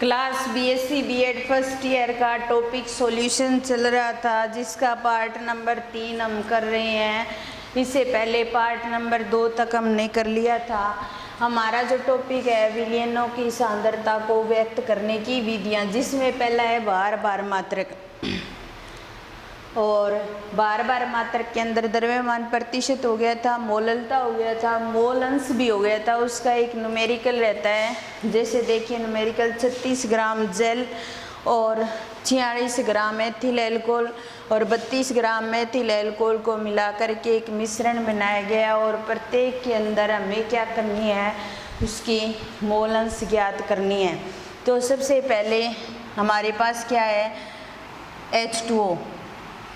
Class BSc BEd first year का topic solution चल रहा था, जिसका पार्ट नंबर 3 हम कर रहे हैं। इससे पहले पार्ट नंबर 2 तक हमने कर लिया था। हमारा जो टॉपिक है विलयनों की सांद्रता को व्यक्त करने की विधियां, जिसमें पहला है बार बार मात्रक, और बार बार मात्रक के अंदर द्रव्यमान प्रतिशत हो गया था, मोललता हो गया था, मोल अंश भी हो गया था। उसका एक न्यूमेरिकल रहता है, जैसे देखिए न्यूमेरिकल 36 ग्राम जेल और 46 ग्राम एथिल एल्कोहल और 32 ग्राम मेथिल एल्कोहल को मिलाकर के एक मिश्रण बनाया गया, और प्रत्येक के अंदर हमें क्या करनी है, उसकी मोल अंश ज्ञात करनी है। तो सबसे पहले हमारे पास क्या है, H2O।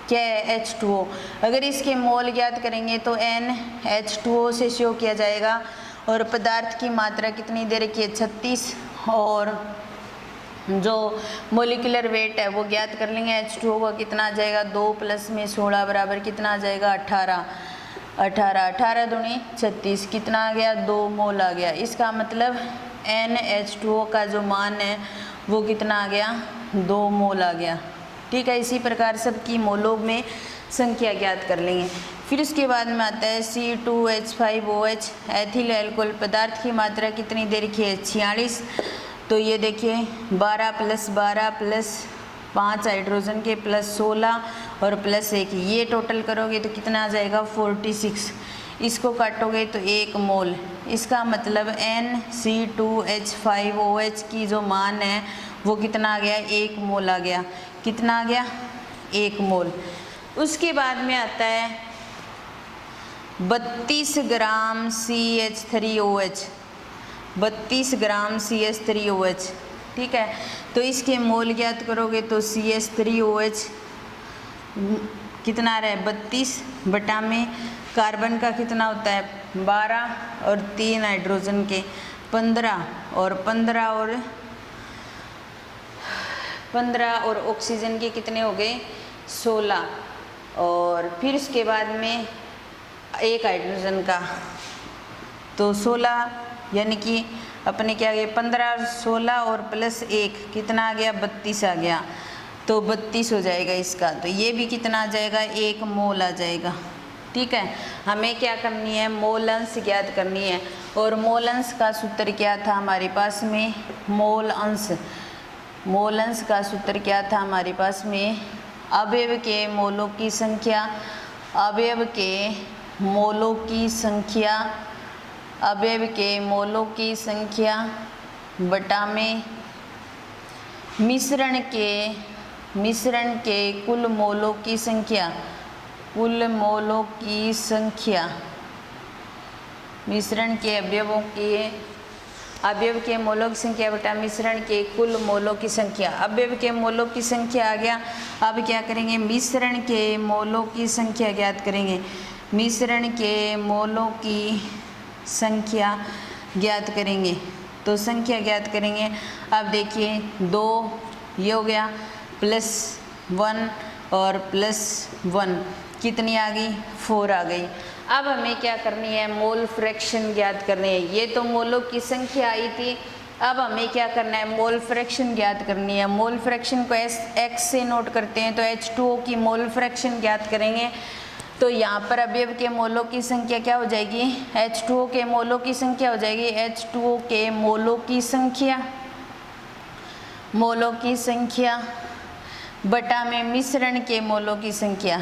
क्या है H2O? अगर इसके मोल ज्ञात करेंगे तो NH2O से शो किया जाएगा, और पदार्थ की मात्रा कितनी दे रखी है 36, और जो मोलिकुलर वेट है वो ज्ञात कर लेंगे। H2O का कितना आ जाएगा, 2 प्लस में 16 बराबर कितना आ जाएगा 18, 18 दूनी 36, कितना आ गया 2 मोल आ गया। इसका मतलब NH2O का जो मान है वो कितना आ गया 2 मोल आ गया। ठीक है, इसी प्रकार सबकी मोलों में संख्या ज्ञात कर लेंगे। फिर उसके बाद में आता है C2H5OH एथिल एल्कोहल। पदार्थ की मात्रा कितनी दे रखी है 46, तो ये देखिए 12 प्लस 12 प्लस 5 हाइड्रोजन के प्लस 16 और प्लस 1, ये टोटल करोगे तो कितना आ जाएगा 46। इसको काटोगे तो 1 मोल। इसका मतलब NC2H5OH की जो मान है वो कितना आ गया 1 मोल आ गया। कितना आ गया 1 मोल। उसके बाद में आता है 32 ग्राम CH3OH, 32 ग्राम CH3OH। ठीक है, तो इसके मोल ज्ञात करोगे तो CH3OH कितना रहा है 32 बटा में कार्बन का कितना होता है 12 और 3 हाइड्रोजन के 15 और ऑक्सीजन के कितने हो गए 16, और फिर उसके बाद में 1 हाइड्रोजन का तो 16, यानी कि अपने क्या गए 15 16 और प्लस 1 कितना आ गया 32 आ गया, तो 32 हो जाएगा इसका। तो ये भी कितना आ जाएगा 1 मोल आ जाएगा। ठीक है, हमें क्या करनी है मोल अंश ज्ञात करनी है, और मोल अंश का सूत्र क्या था हमारे पास में, मोल अंश का सूत्र क्या था हमारे पास में, अवयव के मोलों की संख्या, अवयव के मोलों की संख्या बटा में मिश्रण के कुल मोलों की संख्या, मिश्रण के अवयव के मोलों की संख्या बटा मिश्रण के कुल मोलों की संख्या। अवयव के मोलों की संख्या आ गया। अब क्या करेंगे, मिश्रण के मोलों की संख्या ज्ञात करेंगे। मिश्रण के मोलों की संख्या ज्ञात करेंगे, तो संख्या ज्ञात करेंगे। अब देखिए 2 ये हो गया +1 और +1 कितनी आ गई 4 आ गई। अब हमें क्या करनी है मोल फ्रैक्शन ज्ञात करनी है। ये तो मोलों की संख्या आई थी, अब हमें क्या करना है मोल फ्रैक्शन ज्ञात करनी है। मोल फ्रैक्शन को x से नोट करते हैं, तो H2O की मोल फ्रैक्शन ज्ञात करेंगे। तो यहाँ पर अवयव के मोलों की संख्या क्या हो जाएगी, H2O के मोलों की संख्या हो जाएगी, H2O के मोलों की संख्या बटा में मिश्रण के मोलों की संख्या,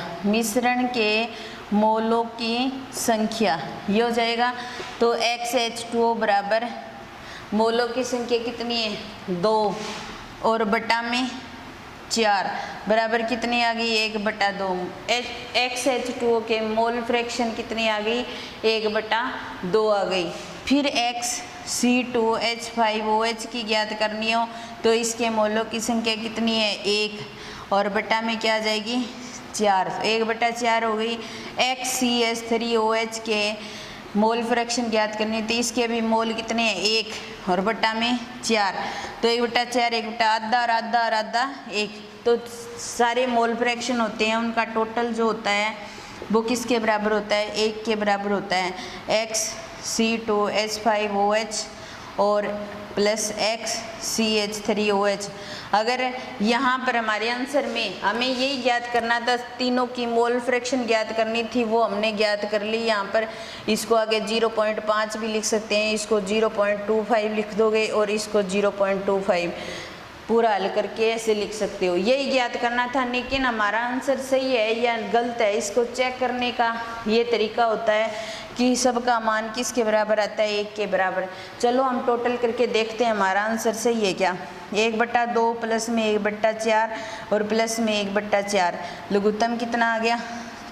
ये हो जाएगा। तो XH2O बराबर मोलों की संख्या कितनी है 2 और बटा में 4 बराबर कितनी आ गई 1/2। XH2O के मोल फ्रैक्शन कितनी आ गई 1/2 आ गई। फिर C2H5OH की ज्ञात करनी हो तो इसके मोलों की संख्या कितनी है 1 और बटा में क्या आ जाएगी 4, 1/4 हो गई। XCH3OH के मोल फ्रैक्शन ज्ञात करनी तो इसके भी मोल कितने हैं 1 और बटा में 4, तो 1/4 1/आधा और आधा और आधा 1, तो सारे मोल फ्रैक्शन होते हैं उनका टोटल जो होता है वो किसके बराबर होता है 1 के बराबर होता है। XC2H5OH और प्लस XCH3OH। अगर यहाँ पर हमारे आंसर में हमें यही ज्ञात करना था, तीनों की मोल फ्रैक्शन ज्ञात करनी थी, वो हमने ज्ञात कर ली। यहाँ पर इसको आगे 0.5 भी लिख सकते हैं, इसको 0.25 लिख दोगे और इसको 0.25 पूरा हल करके ऐसे लिख सकते हो। यही ज्ञात करना था, लेकिन हमारा आंसर सही है या गलत है इसको चेक करने का ये तरीका होता है कि सबका मान किसके बराबर आता है, 1 के बराबर। चलो हम टोटल करके देखते हैं हमारा आंसर सही है क्या। 1/2 प्लस में 1/4 और प्लस में 1/4, लघुत्तम कितना आ गया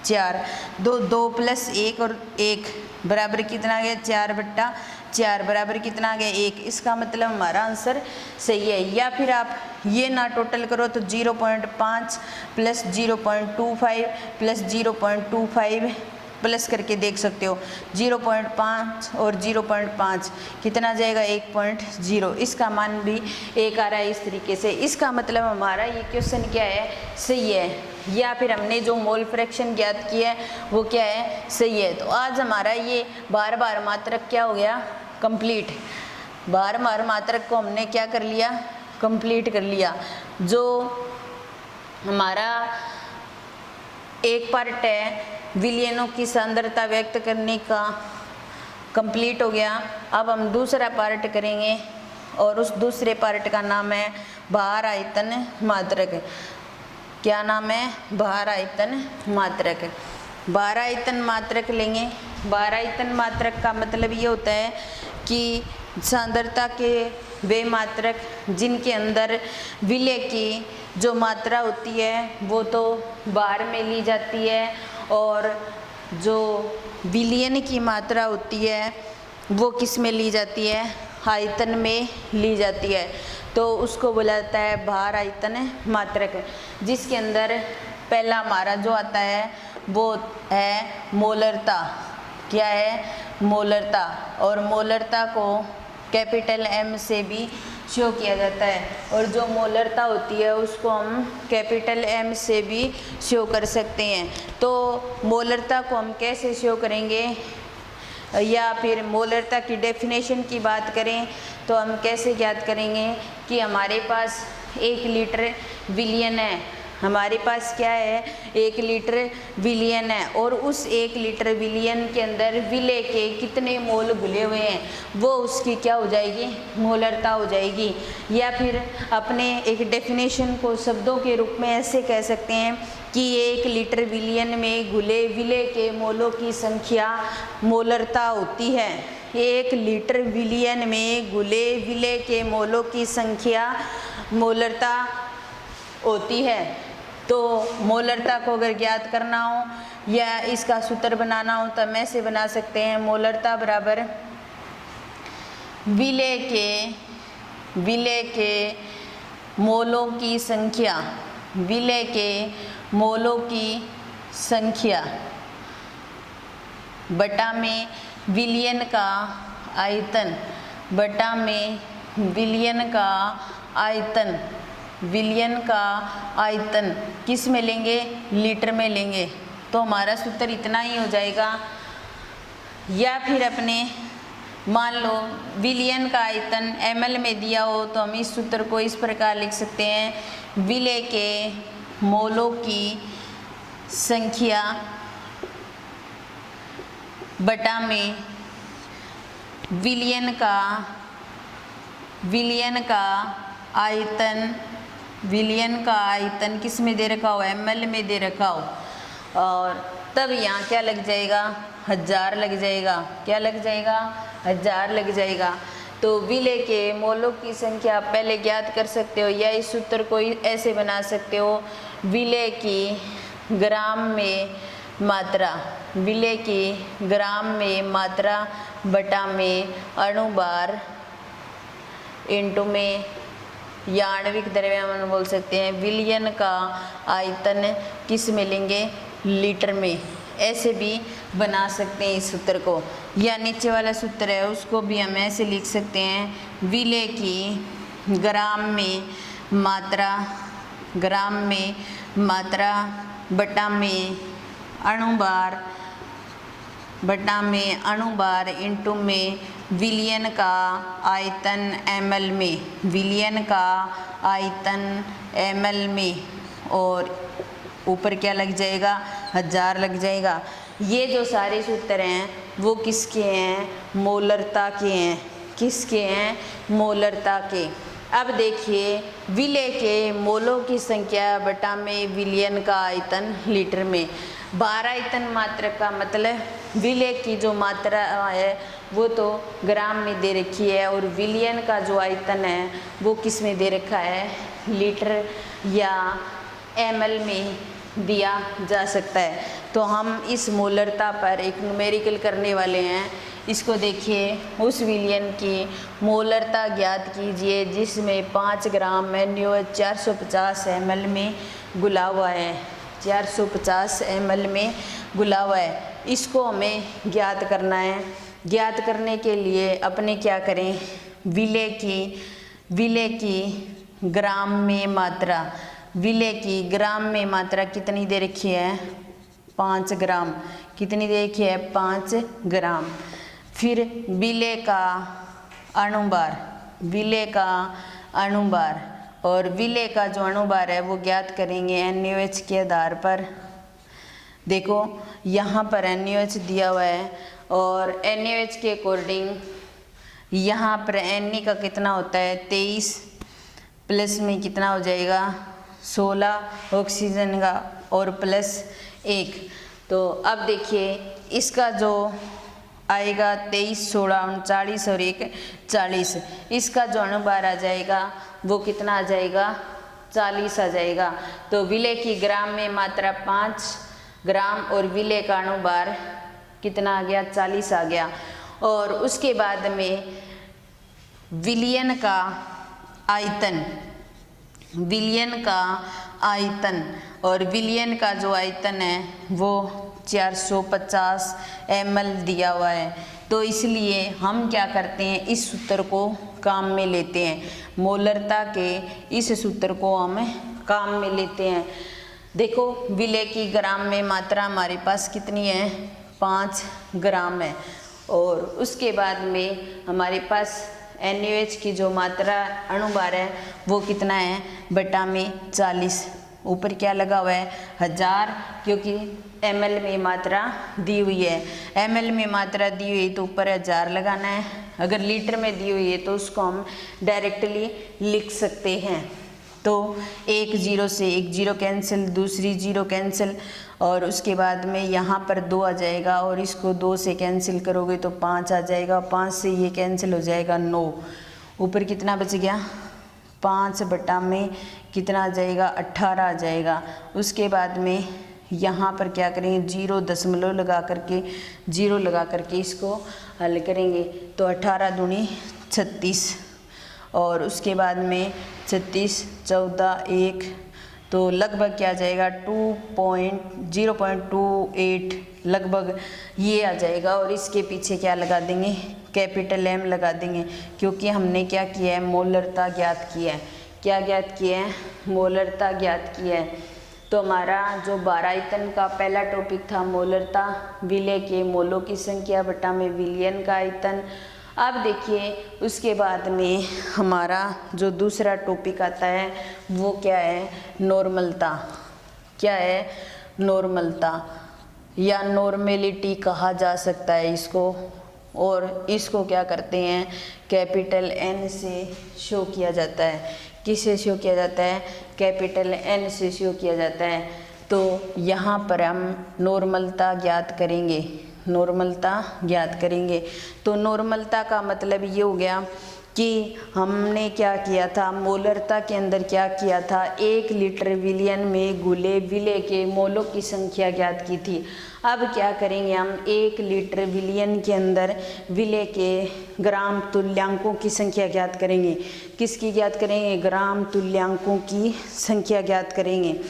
4। 2 प्लस 1 और 1 बराबर कितना आ गया 4/4 बराबर कितना आ गया 1। इसका मतलब हमारा आंसर सही है। या फिर आप ये ना टोटल करो तो 0.5 प्लस 0.25 प्लस 0.25 प्लस करके देख सकते हो। 0.5 और 0.5 कितना जाएगा 1.0। इसका मान भी 1 आ रहा है इस तरीके से। इसका मतलब हमारा ये क्वेश्चन क्या है, सही है। या फिर हमने जो मोल फ्रैक्शन ज्ञात किया है वो क्या है, सही है। तो आज हमारा ये बार बार मात्रक क्या हो गया, कंप्लीट। बार बार मात्रक को हमने क्या कर लिया, कंप्लीट कर लिया। जो हमारा एक पार्ट है विलयनों की सांद्रता व्यक्त करने का, कंप्लीट हो गया। अब हम दूसरा पार्ट करेंगे और उस दूसरे पार्ट का नाम है भार आयतन मात्रक। क्या नाम है, भार आयतन मात्रक। भार आयतन मात्रक लेंगे। भार आयतन मात्रक का मतलब ये होता है कि सांद्रता के वे मात्रक जिनके अंदर विलय की जो मात्रा होती है वो तो भार में ली जाती है और जो विलयन की मात्रा होती है वो किस में ली जाती है, आयतन में ली जाती है। तो उसको बोला जाता है भार आयतन मात्रक, जिसके अंदर पहला हमारा जो आता है वो है मोलरता। क्या है, मोलरता। और मोलरता को कैपिटल M से भी शो किया जाता है। और जो मोलरता होती है उसको हम कैपिटल M से भी शो कर सकते हैं। तो मोलरता को हम कैसे शो करेंगे, या फिर मोलरता की डेफिनेशन की बात करें तो हम कैसे ज्ञात करेंगे कि हमारे पास 1 लीटर विलयन है। हमारे पास क्या है, 1 लीटर विलयन है और उस 1 लीटर विलयन के अंदर विलय के कितने मोल घुले हुए हैं वो उसकी क्या हो जाएगी, मोलरता हो जाएगी। या फिर अपने एक डेफिनेशन को शब्दों के रूप में ऐसे कह सकते हैं कि 1 लीटर विलयन में घुले विलय के मोलों की संख्या मोलरता होती है। 1 लीटर विलयन में घुले विलय के मोलों की संख्या मोलरता होती है। तो मोलरता को अगर ज्ञात करना हो या इसका सूत्र बनाना हो तो हम ऐसे बना सकते हैं, मोलरता बराबर विलय के मोलों की संख्या, विलय के मोलों की संख्या बटा में विलयन का आयतन, बटा में विलयन का आयतन। विलयन का आयतन किस में लेंगे, लीटर में लेंगे। तो हमारा सूत्र इतना ही हो जाएगा। या फिर अपने मान लो विलयन का आयतन ml में दिया हो तो हम इस सूत्र को इस प्रकार लिख सकते हैं, विलय के मोलों की संख्या बटा में विलयन का आयतन। विलयन का आयतन किस में दे रखा हो, ml में दे रखा हो। और तब यहाँ क्या लग जाएगा, 1000 लग जाएगा। क्या लग जाएगा, 1000 लग जाएगा। तो विलय के मोलों की संख्या पहले ज्ञात कर सकते हो या इस सूत्र को ऐसे बना सकते हो, विलय की ग्राम में मात्रा, विलय की ग्राम में मात्रा बटा में अणुभार इंटू में या आणविक द्रव्यमान बोल सकते हैं। विलयन का आयतन किस में लेंगे, लीटर में। ऐसे भी बना सकते हैं इस सूत्र को। या नीचे वाला सूत्र है उसको भी हम ऐसे लिख सकते हैं, विलय की ग्राम में मात्रा, ग्राम में मात्रा बटा में अणुभार बटा में अणुभार इंटू में विलियन का आयतन ml में, विलियन का आयतन ml में, और ऊपर क्या लग जाएगा, 1000 लग जाएगा। ये जो सारे सूत्र हैं वो किसके हैं, मोलरता के हैं। किसके हैं, मोलरता के। अब देखिए विलेय के मोलों की संख्या बटा में विलियन का आयतन लीटर में। 12 आयतन मात्रा का मतलब विलेय की जो मात्रा है वो तो ग्राम में दे रखी है, और विलियन का जो आयतन है वो किस में दे रखा है, लीटर या ml में दिया जा सकता है। तो हम इस मोलरता पर एक न्यूमेरिकल करने वाले हैं। इसको देखिए, उस विलियन की मोलरता ज्ञात कीजिए जिसमें 5 ग्राम NaOH 450 ml में घुला हुआ है, 450 ml में घुला हुआ है। इसको हमें ज्ञात करना है। ज्ञात करने के लिए अपने क्या करें, विलेय की ग्राम में मात्रा, विलेय की ग्राम में मात्रा कितनी दे रखी है, 5 ग्राम। कितनी दे रखी है, 5 ग्राम। फिर विलेय का अणुभार, विलेय का अणुभार, और विलेय का जो अणुभार है वो ज्ञात करेंगे NaOH के आधार पर। देखो यहाँ पर NaOH दिया हुआ है, और NaOH के अकॉर्डिंग यहाँ पर Na का कितना होता है, 23, प्लस में कितना हो जाएगा, 16 ऑक्सीजन का, और प्लस 1। तो अब देखिए इसका जो आएगा 23, 16, 39 और 1 40। इसका जो अणुभार आ जाएगा वो कितना आ जाएगा, 40 आ जाएगा। तो विलेय की ग्राम में मात्रा 5 ग्राम और विलेय का अणुभार कितना आ गया, 40 आ गया। और उसके बाद में विलियन का आयतन, विलियन का आयतन, और विलियन का जो आयतन है वो 450 ml दिया हुआ है। तो इसलिए हम क्या करते हैं, इस सूत्र को काम में लेते हैं। मोलरता के इस सूत्र को हम काम में लेते हैं। देखो विलेय की ग्राम में मात्रा हमारे पास कितनी है, 5 ग्राम है, और उसके बाद में हमारे पास NaOH की जो मात्रा अणुभार है वो कितना है, बटा में 40। ऊपर क्या लगा हुआ है, 1000, क्योंकि ml में मात्रा दी हुई है। ml में मात्रा दी हुई तो ऊपर 1000 लगाना है। अगर लीटर में दी हुई है तो उसको हम डायरेक्टली लिख सकते हैं। तो एक 0 से एक 0 कैंसिल, दूसरी 0 कैंसिल, और उसके बाद में यहाँ पर 2 आ जाएगा, और इसको 2 से कैंसिल करोगे तो 5 आ जाएगा, 5 से ये कैंसिल हो जाएगा 9। ऊपर कितना बच गया, 5 बटा में कितना आ जाएगा, 18 आ जाएगा। उसके बाद में यहाँ पर क्या करेंगे, 0 दशमलव लगा करके इसको हल करेंगे। तो 18 दूनी 36, और उसके बाद में 36, 14, 1, तो लगभग क्या आ जाएगा, 0.28 लगभग ये आ जाएगा। और इसके पीछे क्या लगा देंगे, कैपिटल M लगा देंगे, क्योंकि हमने क्या किया है, मोलरता ज्ञात किया है। क्या ज्ञात किया है, मोलरता ज्ञात किया है। तो हमारा जो 12 आयतन का पहला टॉपिक था मोलरता, विलेय के मोलों की संख्या बटा में विलियन का आयतन। अब देखिए उसके बाद में हमारा जो दूसरा टॉपिक आता है वो क्या है, नॉर्मलता। क्या है, नॉर्मलता, या नॉर्मेलिटी कहा जा सकता है इसको। और इसको क्या करते हैं, कैपिटल N से शो किया जाता है। किससे शो किया जाता है, कैपिटल N से शो किया जाता है। तो यहाँ पर हम नॉर्मलता ज्ञात करेंगे, नॉर्मलता ज्ञात करेंगे। तो नॉर्मलता का मतलब ये हो गया कि हमने क्या किया था, मोलरता के अंदर क्या किया था, 1 लीटर विलियन में घुले विलेय के मोलों की संख्या ज्ञात की थी। अब क्या करेंगे हम, 1 लीटर विलियन के अंदर विलेय के ग्राम तुल्यांकों की संख्या ज्ञात करेंगे। किसकी ज्ञात करेंगे, ग्राम तुल्यांकों की संख्या ज्ञात करेंगे।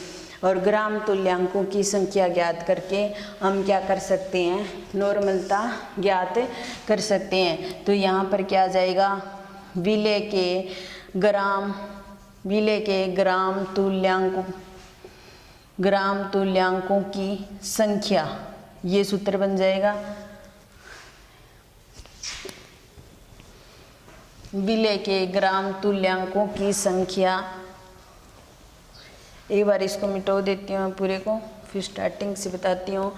और ग्राम तुल्यांकों की संख्या ज्ञात करके हम क्या कर सकते हैं, नॉर्मलता ज्ञात कर सकते हैं। तो यहाँ पर क्या आ जाएगा, विलेय के ग्राम तुल्यांकों की संख्या, ये सूत्र बन जाएगा। विलय के ग्राम तुल्यांकों की संख्या। एक बार इसको मिटा देती हूँ पूरे को, फिर स्टार्टिंग से बताती हूँ।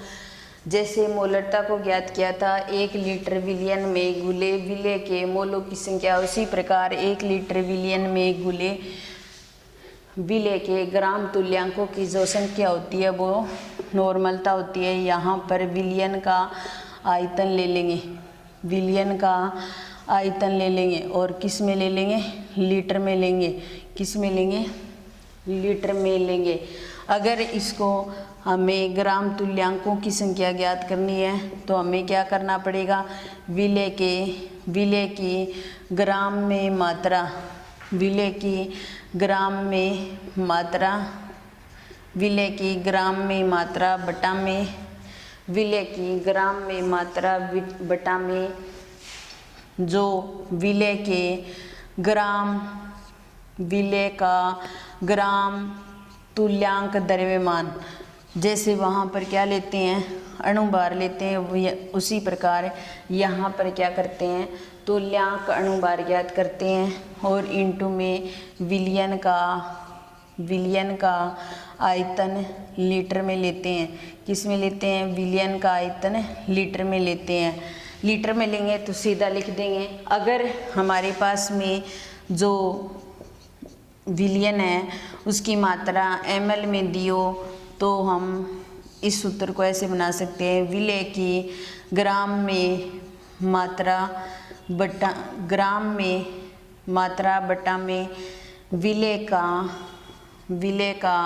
जैसे मोलरता को ज्ञात किया था 1 लीटर विलियन में घुले विलय के मोलों की संख्या, उसी प्रकार 1 लीटर विलियन में घुले विलय के ग्राम तुल्यांकों की जो संख्या होती है वो नॉर्मलता होती है। यहाँ पर विलियन का आयतन ले लेंगे, विलियन का आयतन ले लेंगे और किस में ले लेंगे, लीटर में लेंगे। किस में लेंगे, लीटर में लेंगे। अगर इसको हमें ग्राम तुल्यांकों की संख्या ज्ञात करनी है तो हमें क्या करना पड़ेगा, विलय की ग्राम में मात्रा, विलय की ग्राम में मात्रा, विलय की ग्राम में मात्रा बटा में, विलय की ग्राम में मात्रा बटा में जो विलय का ग्राम तुल्यांक द्रव्यमान, जैसे वहाँ पर क्या लेते हैं, अणुभार लेते हैं, उसी प्रकार यहाँ पर क्या करते हैं, तुल्यांक अणुभार ज्ञात करते हैं और इंटू में विलियन का आयतन लीटर में लेते हैं। किस में लेते हैं, विलियन का आयतन लीटर में लेते हैं। लीटर में लेंगे तो सीधा लिख देंगे। अगर हमारे पास में जो विलियन है उसकी मात्रा ml में दी हो तो हम इस सूत्र को ऐसे बना सकते हैं, विलय की ग्राम में मात्रा बटा में विलय का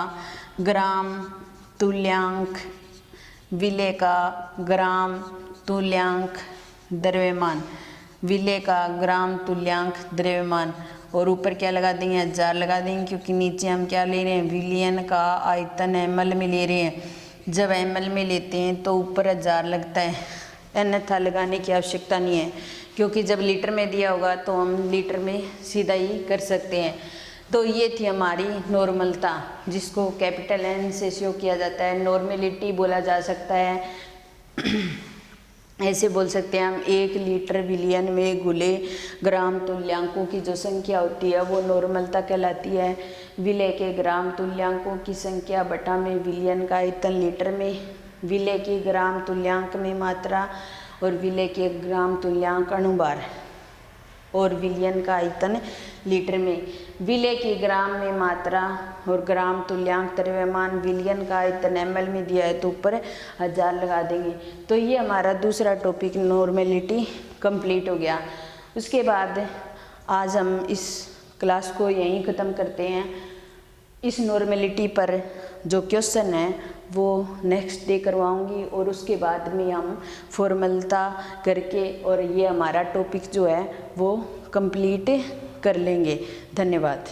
ग्राम तुल्यांक, विलय का ग्राम तुल्यांक द्रव्यमान, विलय का ग्राम तुल्यांक द्रव्यमान। और ऊपर क्या लगा देंगे, 1000 लगा देंगे, क्योंकि नीचे हम क्या ले रहे हैं, विलियन का आयतन ml में ले रहे हैं। जब ml में लेते हैं तो ऊपर 1000 लगता है, अन्यथा लगाने की आवश्यकता नहीं है, क्योंकि जब लीटर में दिया होगा तो हम लीटर में सीधा ही कर सकते हैं। तो ये थी हमारी नॉर्मलता, जिसको कैपिटल N से शो किया जाता है, नॉर्मेलिटी बोला जा सकता है। ऐसे बोल सकते हैं हम, 1 लीटर विलियन में घुले ग्राम तुल्यांकों की जो संख्या होती है वो नॉर्मलता कहलाती है। विलय के ग्राम तुल्यांकों की संख्या बटा में विलियन का आयतन लीटर में, विलय की ग्राम तुल्यांक में मात्रा और विलय के ग्राम तुल्यांक अणुभार और विलियन का आयतन लीटर में। विलय की ग्राम में मात्रा और ग्राम तुल्यांक द्रव्यमान, विलियन का आयतन ml में दिया है तो ऊपर 1000 लगा देंगे। तो ये हमारा दूसरा टॉपिक नॉर्मेलिटी कंप्लीट हो गया। उसके बाद आज हम इस क्लास को यहीं ख़त्म करते हैं। इस नॉर्मेलिटी पर जो क्वेश्चन है वो नेक्स्ट डे करवाऊंगी और उसके बाद में हम फॉर्मलता करके और ये हमारा टॉपिक जो है वो कंप्लीट कर लेंगे। धन्यवाद।